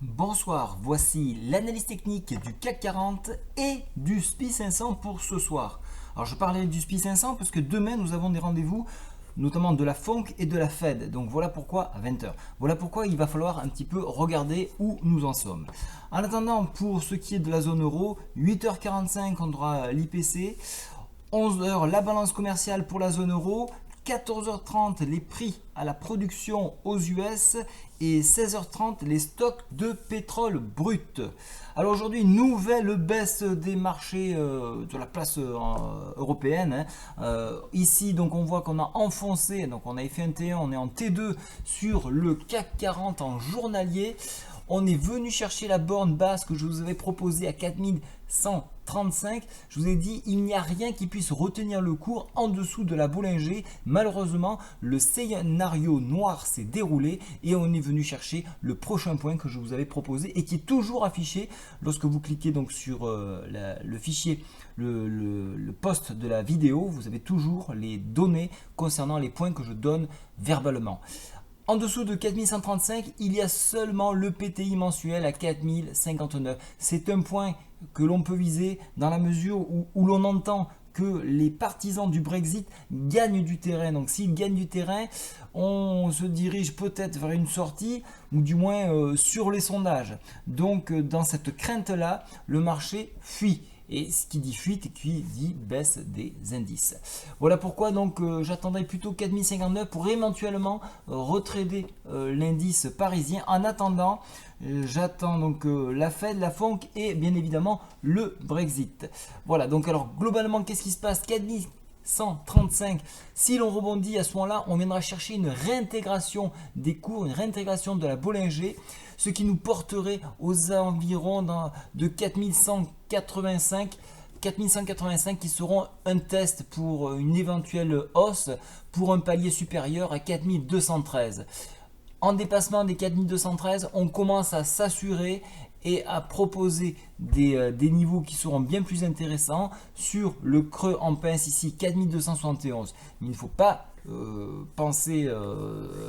Bonsoir, voici l'analyse technique du CAC 40 et du SPI 500 pour ce soir. Alors je parlais du SPI 500 parce que demain nous avons des rendez-vous, notamment de la FONC et de la Fed. Donc voilà pourquoi, à 20 h. Voilà pourquoi il va falloir un petit peu regarder où nous en sommes. En attendant, pour ce qui est de la zone euro, 8h45 on aura l'IPC, 11h la balance commerciale pour la zone euro, 14h30 les prix à la production aux US et 16h30 les stocks de pétrole brut. Alors aujourd'hui, nouvelle baisse des marchés de la place européenne. Ici, donc on voit qu'on a enfoncé, donc on avait fait un T1, on est en T2 sur le CAC 40 en journalier. On est venu chercher la borne basse que je vous avais proposée à 4135. Je vous ai dit, il n'y a rien qui puisse retenir le cours en dessous de la Bollinger. Malheureusement, le scénario noir s'est déroulé et on est venu chercher le prochain point que je vous avais proposé et qui est toujours affiché lorsque vous cliquez donc sur le fichier, le post de la vidéo. Vous avez toujours les données concernant les points que je donne verbalement. En dessous de 4135, il y a seulement le PTI mensuel à 4059. C'est un point que l'on peut viser dans la mesure où l'on entend que les partisans du Brexit gagnent du terrain. Donc s'ils gagnent du terrain, on se dirige peut-être vers une sortie, ou du moins sur les sondages. Donc dans cette crainte-là, le marché fuit. Et ce qui dit fuite, qui dit baisse des indices. Voilà pourquoi donc j'attendrai plutôt 4059 pour éventuellement retrader l'indice parisien. En attendant, j'attends donc la Fed, la FONC et bien évidemment le Brexit. Voilà, donc alors globalement qu'est-ce qui se passe? 4135, si l'on rebondit à ce moment-là, on viendra chercher une réintégration des cours, une réintégration de la Bollinger, ce qui nous porterait aux environs de 4185 qui seront un test pour une éventuelle hausse pour un palier supérieur à 4213. En dépassement des 4213, on commence à s'assurer et à proposer des niveaux qui seront bien plus intéressants sur le creux en pince ici 4271. Mais il ne faut pas penser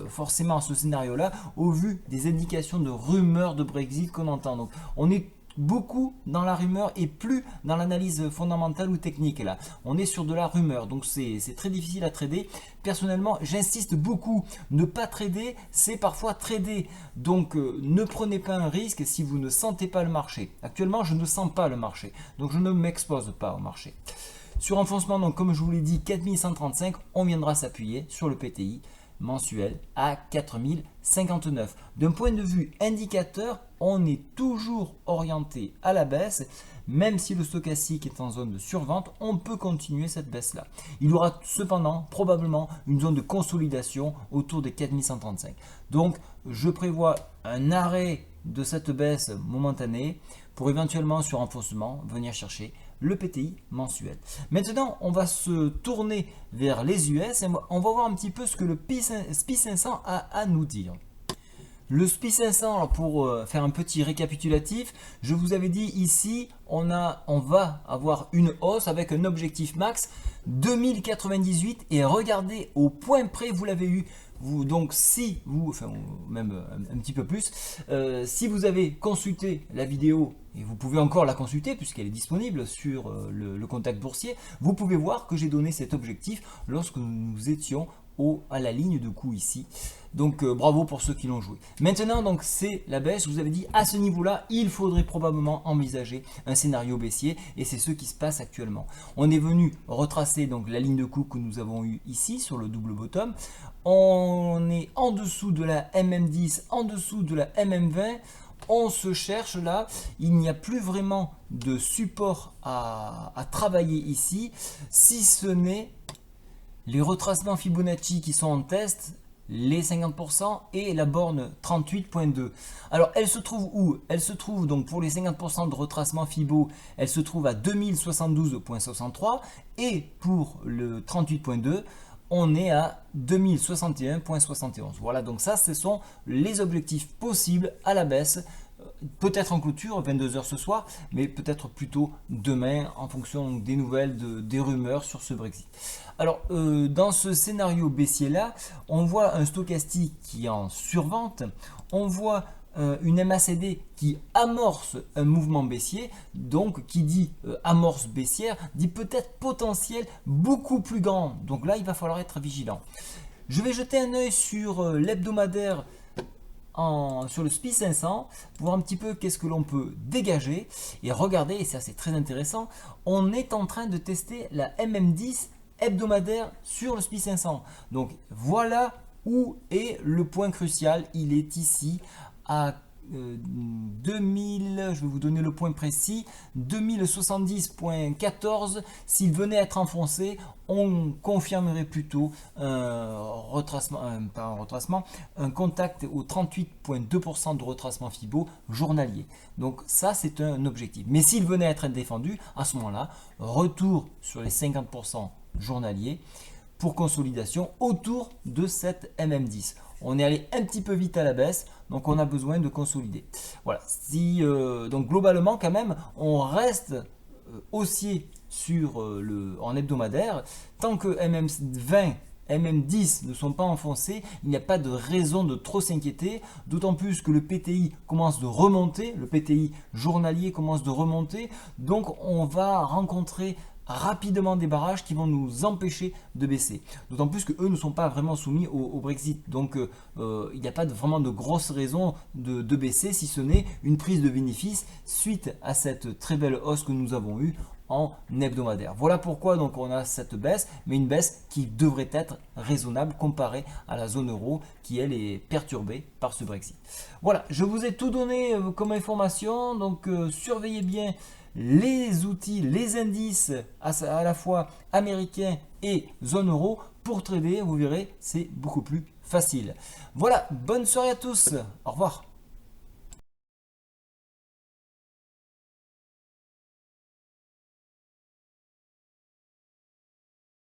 forcément à ce scénario là au vu des indications de rumeurs de Brexit qu'on entend. Donc on est beaucoup dans la rumeur et plus dans l'analyse fondamentale ou technique là. On est sur de la rumeur, donc c'est très difficile à trader. Personnellement, j'insiste beaucoup, ne pas trader, c'est parfois trader. Donc ne prenez pas un risque si vous ne sentez pas le marché. Actuellement, je ne sens pas le marché, donc je ne m'expose pas au marché. Sur enfoncement, donc comme je vous l'ai dit, 4135, on viendra s'appuyer sur le PTI mensuel à 4059. D'un point de vue indicateur, on est toujours orienté à la baisse, même si le stochastique est en zone de survente, on peut continuer cette baisse-là. Il y aura cependant probablement une zone de consolidation autour des 4135. Donc, je prévois un arrêt de cette baisse momentanée pour éventuellement sur renforcement venir chercher le PTI mensuel. Maintenant, on va se tourner vers les US et on va voir un petit peu ce que le SPI 500 a à nous dire. Le SPI 500, alors pour faire un petit récapitulatif, je vous avais dit ici, on va avoir une hausse avec un objectif max 2098 et regardez au point près, vous l'avez eu. Donc si vous, enfin même un petit peu plus, si vous avez consulté la vidéo, et vous pouvez encore la consulter puisqu'elle est disponible sur le contact boursier, vous pouvez voir que j'ai donné cet objectif lorsque nous étions à la ligne de coup ici. Donc bravo pour ceux qui l'ont joué. Maintenant donc c'est la baisse, je vous avais dit à ce niveau là il faudrait probablement envisager un scénario baissier et c'est ce qui se passe actuellement. On est venu retracer donc la ligne de coup que nous avons eu ici sur le double bottom. On est en dessous de la MM10, en dessous de la MM20. On se cherche là, il n'y a plus vraiment de support à travailler ici, si ce n'est les retracements Fibonacci qui sont en test, les 50% et la borne 38.2. Alors elle se trouve où? Elle se trouve donc pour les 50% de retracement Fibo, elle se trouve à 2072.63 et pour le 38.2, on est à 2061.71. Voilà, donc ça, ce sont les objectifs possibles à la baisse. Peut-être en clôture, 22 h ce soir, mais peut-être plutôt demain en fonction des nouvelles, des rumeurs sur ce Brexit. Alors, dans ce scénario baissier là, on voit un stochastique qui est en survente, on voit une MACD qui amorce un mouvement baissier, donc qui dit amorce baissière, dit peut-être potentiel beaucoup plus grand. Donc là, il va falloir être vigilant. Je vais jeter un œil sur l'hebdomadaire sur le SPI 500 pour voir un petit peu qu'est-ce que l'on peut dégager et regarder, et ça c'est très intéressant, on est en train de tester la MM10 hebdomadaire sur le SPI 500. Donc voilà où est le point crucial, il est ici à 2000, je vais vous donner le point précis, 2070.14. S'il venait à être enfoncé, on confirmerait plutôt un retracement, pas un retracement, un contact au 38,2% de retracement Fibo journalier. Donc ça, c'est un objectif. Mais s'il venait à être défendu, à ce moment-là, retour sur les 50% journaliers pour consolidation autour de cette MM10. On est allé un petit peu vite à la baisse, donc on a besoin de consolider. Voilà. Donc globalement, quand même, on reste haussier en hebdomadaire. Tant que MM20, MM10 ne sont pas enfoncés, il n'y a pas de raison de trop s'inquiéter, d'autant plus que le PTI commence de remonter, le PTI journalier commence de remonter, donc on va rencontrer rapidement des barrages qui vont nous empêcher de baisser. D'autant plus que eux ne sont pas vraiment soumis au Brexit. Donc il n'y a pas vraiment de grosses raisons de baisser, si ce n'est une prise de bénéfice suite à cette très belle hausse que nous avons eue en hebdomadaire. Voilà pourquoi donc on a cette baisse, mais une baisse qui devrait être raisonnable comparée à la zone euro qui elle est perturbée par ce Brexit. Voilà, je vous ai tout donné comme information, donc surveillez bien les outils, les indices à la fois américains et zone euro pour trader. Vous verrez, c'est beaucoup plus facile. Voilà, bonne soirée à tous, au revoir.